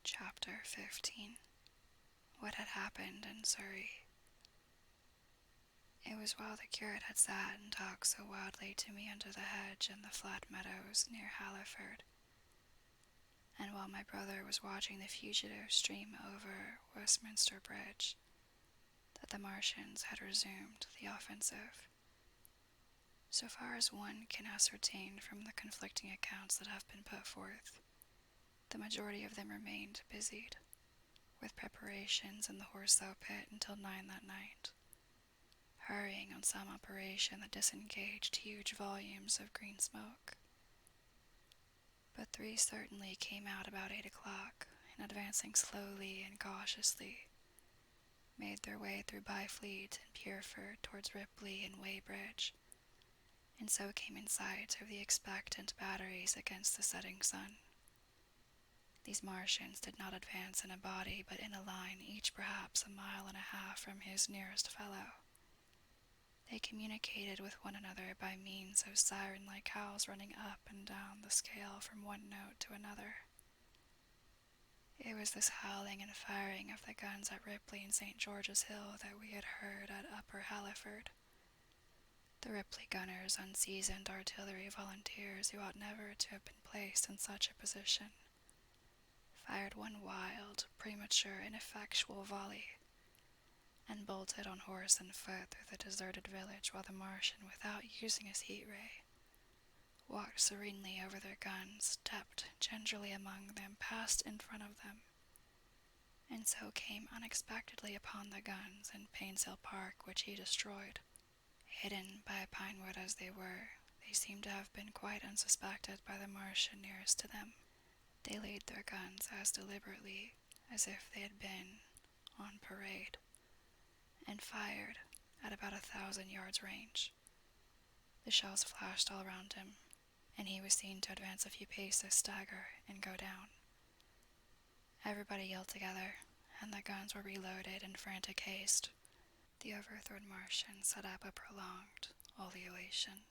Chapter 15. What had happened in Surrey. It was while the curate had sat and talked so wildly to me under the hedge in the flat meadows near Halliford, and while my brother was watching the fugitive stream over Westminster Bridge, that the Martians had resumed the offensive. So far as one can ascertain from the conflicting accounts that have been put forth, the majority of them remained busied with preparations in the Horselow pit until 9 that night, hurrying on some operation that disengaged huge volumes of green smoke. But 3 certainly came out about 8 o'clock, and advancing slowly and cautiously, made their way through Byfleet and Pierford towards Ripley and Weybridge, and so came in sight of the expectant batteries against the setting sun. These Martians did not advance in a body, but in a line, each perhaps a mile and a half from his nearest fellow. They communicated with one another by means of siren-like howls running up and down the scale from one note to another. It was this howling and firing of the guns at Ripley and St. George's Hill that we had heard at Upper Halliford. The Ripley gunners, unseasoned artillery volunteers who ought never to have been placed in such a position, fired one wild, premature, ineffectual volley, and bolted on horse and foot through the deserted village, while the Martian, without using his heat ray, walked serenely over their guns, stepped gingerly among them, passed in front of them, and so came unexpectedly upon the guns in Painshill Park, which he destroyed. Hidden by a pine wood as they were, they seemed to have been quite unsuspected by the Martian nearest to them. They laid their guns as deliberately as if they had been on parade, and fired at about 1,000 yards range. The shells flashed all around him, and he was seen to advance a few paces, stagger, and go down. Everybody yelled together, and the guns were reloaded in frantic haste. The overthrown Martian set up a prolonged ululation,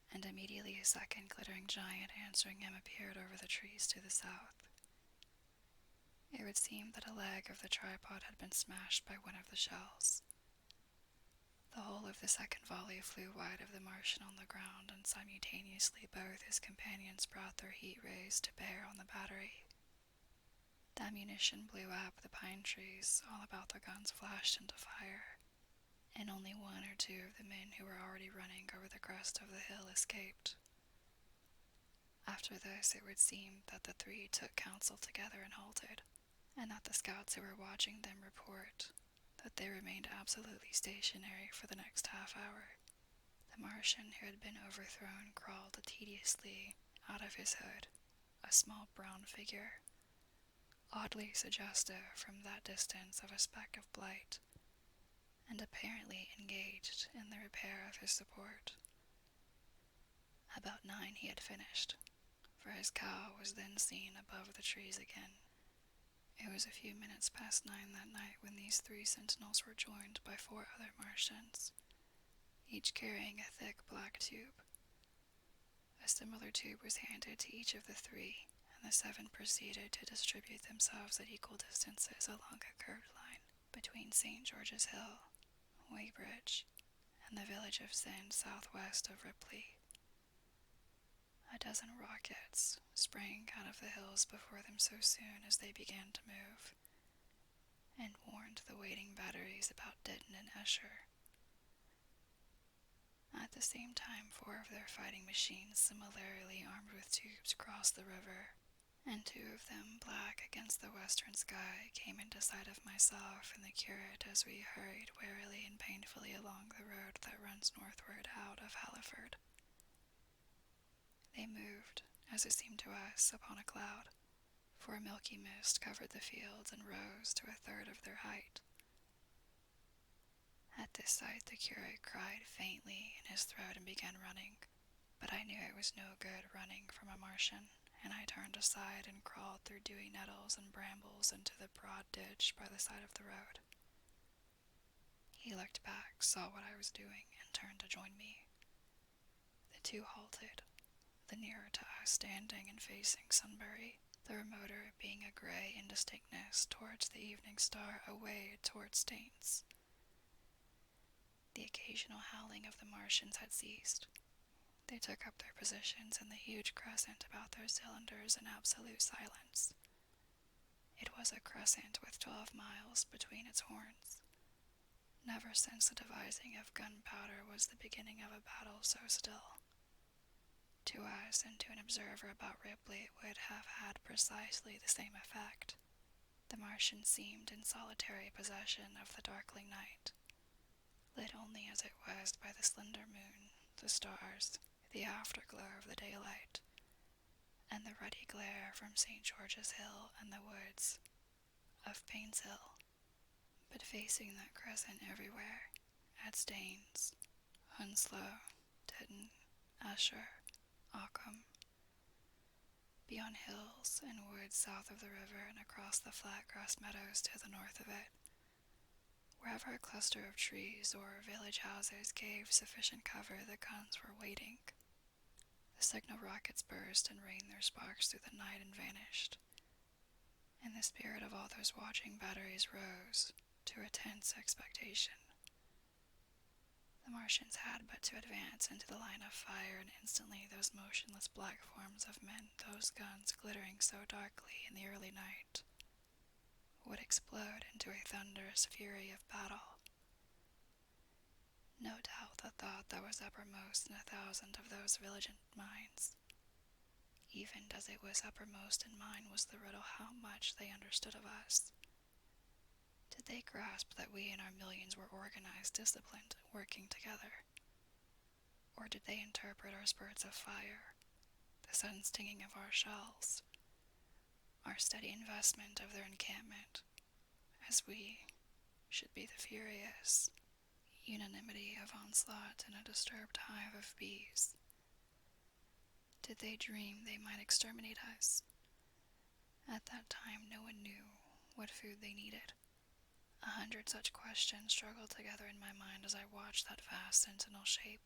and immediately a second glittering giant answering him appeared over the trees to the south. It would seem that a leg of the tripod had been smashed by one of the shells. The whole of the second volley flew wide of the Martian on the ground, and simultaneously both his companions brought their heat rays to bear on the battery. The ammunition blew up, the pine trees all about the guns flashed into fire, and only 1 or 2 of the men who were already running over the crest of the hill escaped. After this, it would seem that the 3 took counsel together and halted, and that the scouts who were watching them report that they remained absolutely stationary for the next half-hour. The Martian who had been overthrown crawled tediously out of his hood, a small brown figure, oddly suggestive from that distance of a speck of blight, and apparently engaged in the repair of his support. About 9 he had finished, for his cow was then seen above the trees again. It was a few minutes past 9 that night when these 3 sentinels were joined by 4 other Martians, each carrying a thick black tube. A similar tube was handed to each of the 3, and the 7 proceeded to distribute themselves at equal distances along a curved line between St. George's Hill, Weybridge, and the village of Send southwest of Ripley. A dozen rockets sprang out of the hills before them so soon as they began to move, and warned the waiting batteries about Ditton and Esher. At the same time, 4 of their fighting machines, similarly armed with tubes, crossed the river, and 2 of them, black against the western sky, came into sight of myself and the curate as we hurried warily and painfully along the road that runs northward out of Halliford. They moved, as it seemed to us, upon a cloud, for a milky mist covered the fields and rose to 1/3 of their height. At this sight the curate cried faintly in his throat and began running, but I knew it was no good running from a Martian, and I turned aside and crawled through dewy nettles and brambles into the broad ditch by the side of the road. He looked back, saw what I was doing, and turned to join me. The 2 halted, the nearer to us standing and facing Sunbury, the remoter being a gray indistinctness towards the evening star away towards Staines. The occasional howling of the Martians had ceased. They took up their positions in the huge crescent about their cylinders in absolute silence. It was a crescent with 12 miles between its horns. Never since the devising of gunpowder was the beginning of a battle so still. To us and to an observer about Ripley it would have had precisely the same effect. The Martian seemed in solitary possession of the darkling night, lit only as it was by the slender moon, the stars, the afterglow of the daylight, and the ruddy glare from St. George's Hill and the woods of Payne's Hill, but facing that crescent everywhere, at Staines, Hounslow, Ditton, Esher, Occam, beyond hills and woods south of the river and across the flat grass meadows to the north of it. Wherever a cluster of trees or village houses gave sufficient cover, the guns were waiting. The signal rockets burst and rained their sparks through the night and vanished. And the spirit of all those watching batteries rose to a tense expectation. The Martians had but to advance into the line of fire, and instantly those motionless black forms of men, those guns glittering so darkly in the early night, would explode into a thunderous fury of battle. No doubt the thought that was uppermost in 1,000 of those vigilant minds, even as it was uppermost in mine, was the riddle how much they understood of us. Did they grasp that we and our millions were organized, disciplined, working together? Or did they interpret our spurts of fire, the sudden stinging of our shells, our steady investment of their encampment, as we should be the furious unanimity of onslaught in a disturbed hive of bees? Did they dream they might exterminate us? At that time no one knew what food they needed. 100 such questions struggled together in my mind as I watched that vast sentinel shape.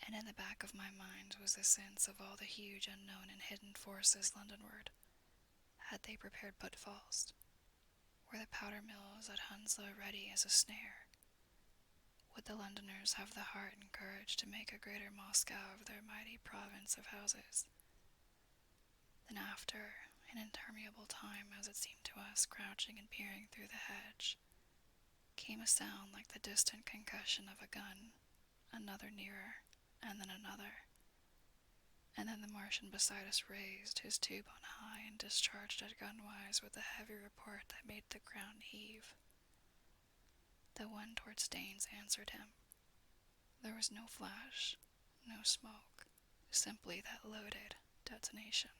And in the back of my mind was the sense of all the huge unknown and hidden forces Londonward. Had they prepared pitfalls? Were the powder mills at Hounslow ready as a snare? Would the Londoners have the heart and courage to make a greater Moscow of their mighty province of houses? Then after an interminable time, as it seemed to us, crouching and peering through the hedge, came a sound like the distant concussion of a gun, another nearer, and then another. And then the Martian beside us raised his tube on high and discharged it gunwise with a heavy report that made the ground heave. The one toward Staines answered him. There was no flash, no smoke, simply that loaded detonation.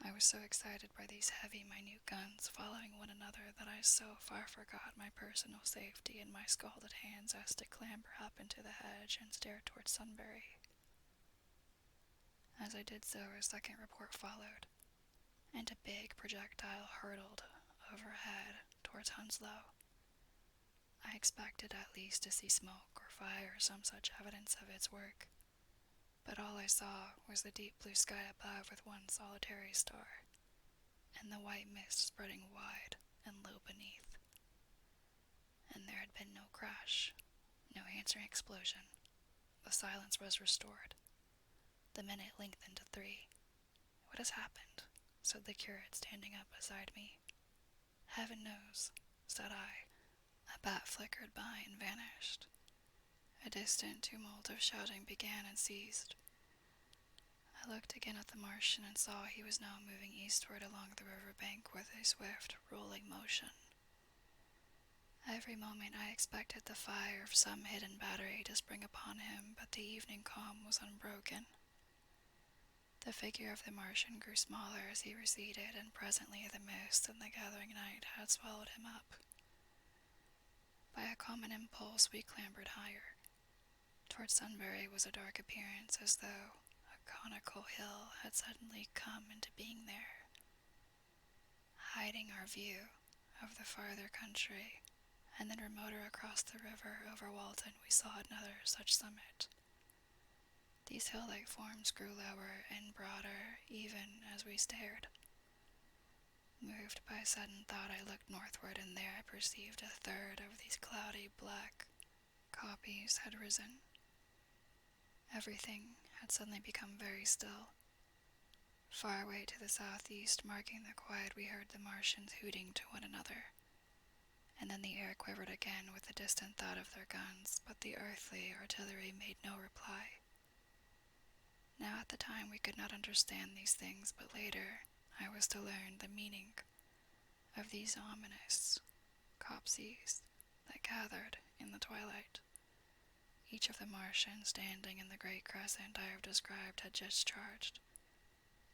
I was so excited by these heavy, minute guns following one another that I so far forgot my personal safety and my scalded hands as to clamber up into the hedge and stare toward Sunbury. As I did so, a second report followed, and a big projectile hurtled overhead towards Hounslow. I expected at least to see smoke or fire or some such evidence of its work, but all I saw was the deep blue sky above with one solitary star, and the white mist spreading wide and low beneath. And there had been no crash, no answering explosion. The silence was restored. The minute lengthened to 3. "What has happened?" said the curate, standing up beside me. "Heaven knows," said I. A bat flickered by and vanished. A distant tumult of shouting began and ceased. I looked again at the Martian and saw he was now moving eastward along the river bank with a swift, rolling motion. Every moment I expected the fire of some hidden battery to spring upon him, but the evening calm was unbroken. The figure of the Martian grew smaller as he receded, and presently the mist and the gathering night had swallowed him up. By a common impulse we clambered higher. Toward Sunbury was a dark appearance, as though a conical hill had suddenly come into being there, hiding our view of the farther country, and then remoter across the river over Walton we saw another such summit. These hill-like forms grew lower and broader even as we stared. Moved by a sudden thought, I looked northward, and there I perceived a third of these cloudy black copies had risen. Everything had suddenly become very still. Far away to the southeast, marking the quiet, we heard the Martians hooting to one another. And then the air quivered again with the distant thud of their guns, but the earthly artillery made no reply. Now at the time we could not understand these things, but later I was to learn the meaning of these ominous copses that gathered in the twilight. Each of the Martians standing in the great crescent I have described had discharged,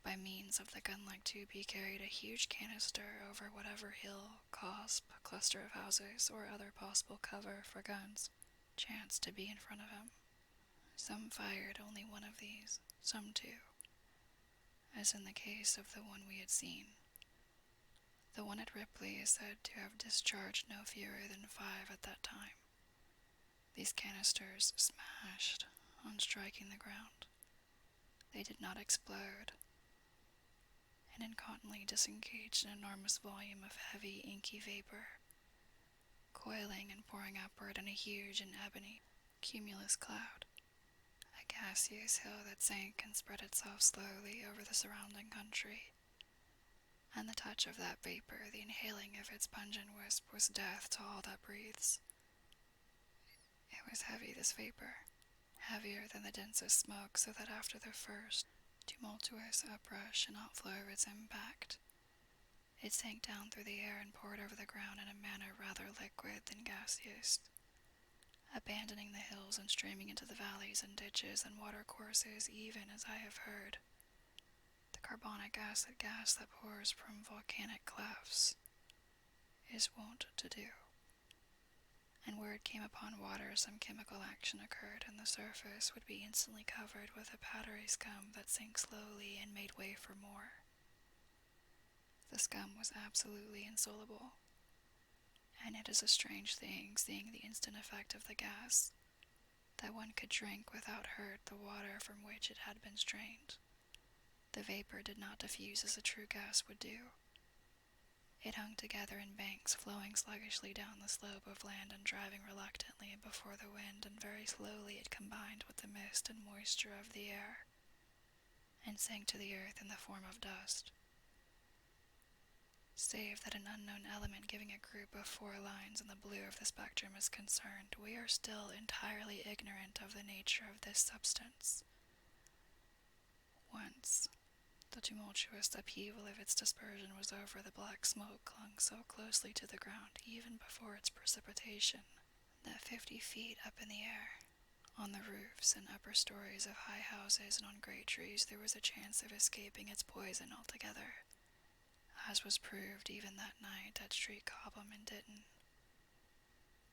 by means of the gun-like tube he carried, a huge canister over whatever hill, cosp, cluster of houses, or other possible cover for guns chanced to be in front of him. Some fired only one of these, some two, as in the case of the one we had seen. The one at Ripley is said to have discharged no fewer than 5 at that time. These canisters smashed on striking the ground. They did not explode, and incontinently disengaged an enormous volume of heavy, inky vapor, coiling and pouring upward in a huge and ebony cumulus cloud, a gaseous hill that sank and spread itself slowly over the surrounding country. And the touch of that vapor, the inhaling of its pungent wisp, was death to all that breathes. It was heavy, this vapor, heavier than the densest smoke, so that after the first tumultuous uprush and outflow of its impact, it sank down through the air and poured over the ground in a manner rather liquid than gaseous, abandoning the hills and streaming into the valleys and ditches and watercourses, even as I have heard the carbonic acid gas that pours from volcanic clefts is wont to do. And where it came upon water, some chemical action occurred, and the surface would be instantly covered with a powdery scum that sank slowly and made way for more. The scum was absolutely insoluble, and it is a strange thing, seeing the instant effect of the gas, that one could drink without hurt the water from which it had been strained. The vapor did not diffuse as a true gas would do. It hung together in banks, flowing sluggishly down the slope of land and driving reluctantly before the wind, and very slowly it combined with the mist and moisture of the air, and sank to the earth in the form of dust. Save that an unknown element giving a group of 4 lines in the blue of the spectrum is concerned, we are still entirely ignorant of the nature of this substance. Once the tumultuous upheaval of its dispersion was over, the black smoke clung so closely to the ground, even before its precipitation, that 50 feet up in the air, on the roofs and upper stories of high houses and on great trees, there was a chance of escaping its poison altogether, as was proved even that night at Street Cobham in Ditton.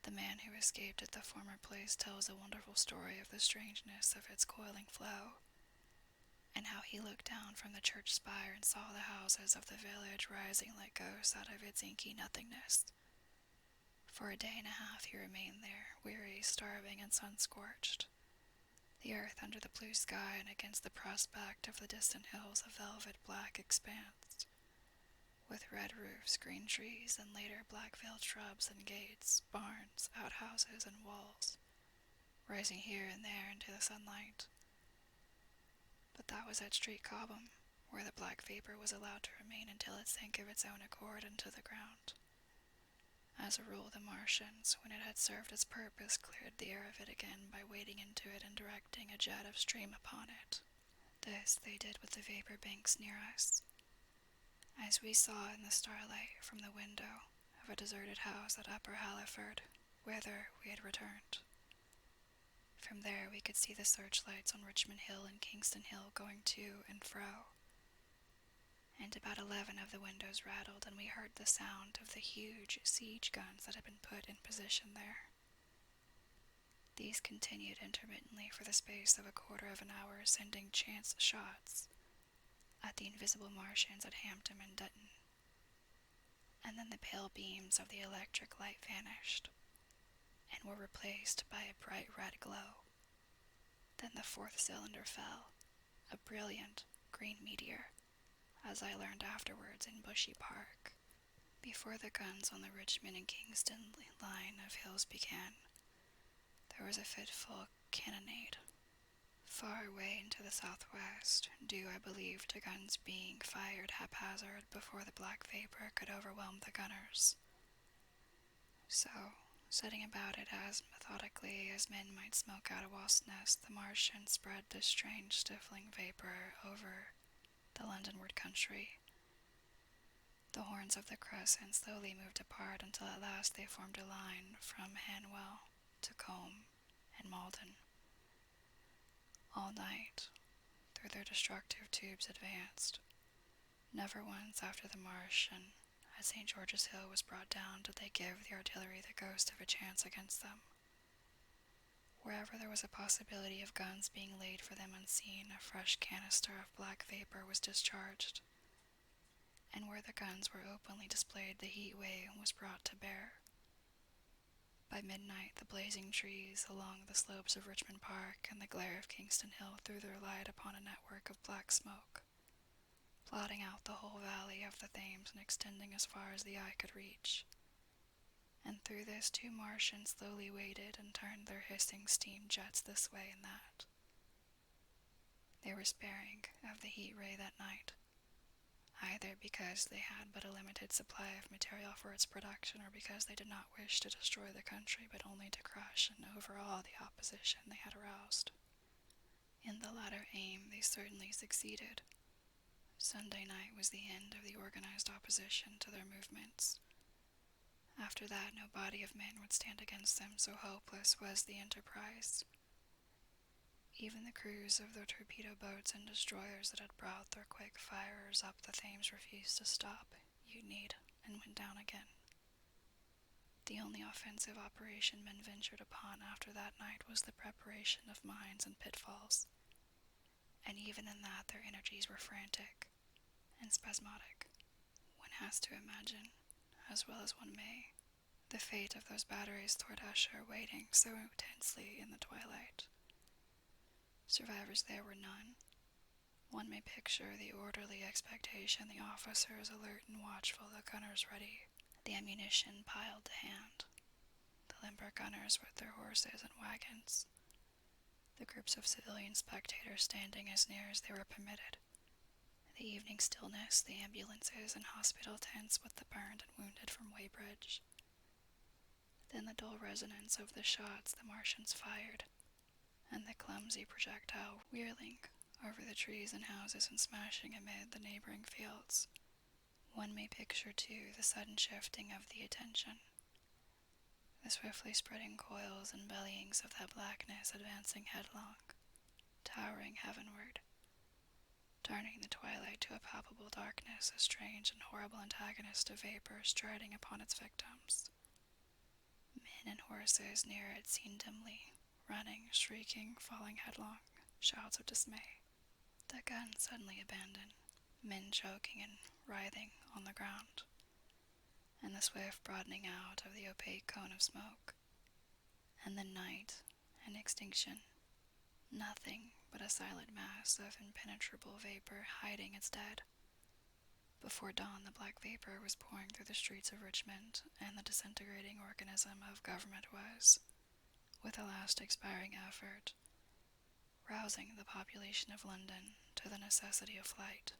The man who escaped at the former place tells a wonderful story of the strangeness of its coiling flow, and how he looked down from the church spire and saw the houses of the village rising like ghosts out of its inky nothingness. For a day and a half he remained there, weary, starving, and sun-scorched. The earth under the blue sky, and against the prospect of the distant hills a velvet black expanse, with red roofs, green trees, and later black-veiled shrubs and gates, barns, outhouses, and walls, rising here and there into the sunlight. But that was at Street Cobham, where the black vapor was allowed to remain until it sank of its own accord into the ground. As a rule, the Martians, when it had served its purpose, cleared the air of it again by wading into it and directing a jet of steam upon it. This they did with the vapor banks near us, as we saw in the starlight from the window of a deserted house at Upper Halliford, whither we had returned. From there we could see the searchlights on Richmond Hill and Kingston Hill going to and fro, and about 11 of the windows rattled, and we heard the sound of the huge siege guns that had been put in position there. These continued intermittently for the space of a quarter of an hour, sending chance shots at the invisible Martians at Hampton and Dutton. And then the pale beams of the electric light vanished, and were replaced by a bright red glow. Then the 4th cylinder fell, a brilliant green meteor, as I learned afterwards in Bushy Park. Before the guns on the Richmond and Kingston line of hills began, there was a fitful cannonade far away into the southwest, due, I believe, to guns being fired haphazard before the black vapor could overwhelm the gunners. So, setting about it as methodically as men might smoke out a wasp's nest, the Martians spread this strange stifling vapor over the Londonward country. The horns of the crescent slowly moved apart until at last they formed a line from Hanwell to Combe and Malden. All night, through their destructive tubes advanced. Never once after the march and at St. George's Hill was brought down did they give the artillery the ghost of a chance against them. Wherever there was a possibility of guns being laid for them unseen, a fresh canister of black vapor was discharged, and where the guns were openly displayed the heat wave was brought to bear. By midnight, the blazing trees along the slopes of Richmond Park and the glare of Kingston Hill threw their light upon a network of black smoke, blotting out the whole valley of the Thames and extending as far as the eye could reach. And through this 2 Martians slowly waded and turned their hissing steam jets this way and that. They were sparing of the heat ray that night, either because they had but a limited supply of material for its production, or because they did not wish to destroy the country but only to crush and overawe the opposition they had aroused. In the latter aim they certainly succeeded. Sunday night was the end of the organized opposition to their movements. After that, no body of men would stand against them, so hopeless was the enterprise. Even the crews of the torpedo boats and destroyers that had brought their quick firers up the Thames refused to stop, mutinied, and went down again. The only offensive operation men ventured upon after that night was the preparation of mines and pitfalls, and even in that their energies were frantic and spasmodic. One has to imagine, as well as one may, the fate of those batteries toward Esher waiting so intensely in the twilight. Survivors there were none. One may picture the orderly expectation, the officers alert and watchful, the gunners ready, the ammunition piled to hand, the limber gunners with their horses and wagons, the groups of civilian spectators standing as near as they were permitted, the evening stillness, the ambulances and hospital tents with the burned and wounded from Weybridge. Then the dull resonance of the shots the Martians fired, and the clumsy projectile whirling over the trees and houses and smashing amid the neighboring fields. One may picture, too, the sudden shifting of the attention, the swiftly spreading coils and bellyings of that blackness advancing headlong, towering heavenward, turning the twilight to a palpable darkness, a strange and horrible antagonist of vapor striding upon its victims. Men and horses near it seen dimly, running, shrieking, falling headlong, shouts of dismay. The guns suddenly abandoned, men choking and writhing on the ground, and the swift broadening out of the opaque cone of smoke. And then night and extinction, nothing but a silent mass of impenetrable vapor hiding its dead. Before dawn, the black vapor was pouring through the streets of Richmond, and the disintegrating organism of government was, with a last expiring effort, rousing the population of London to the necessity of flight.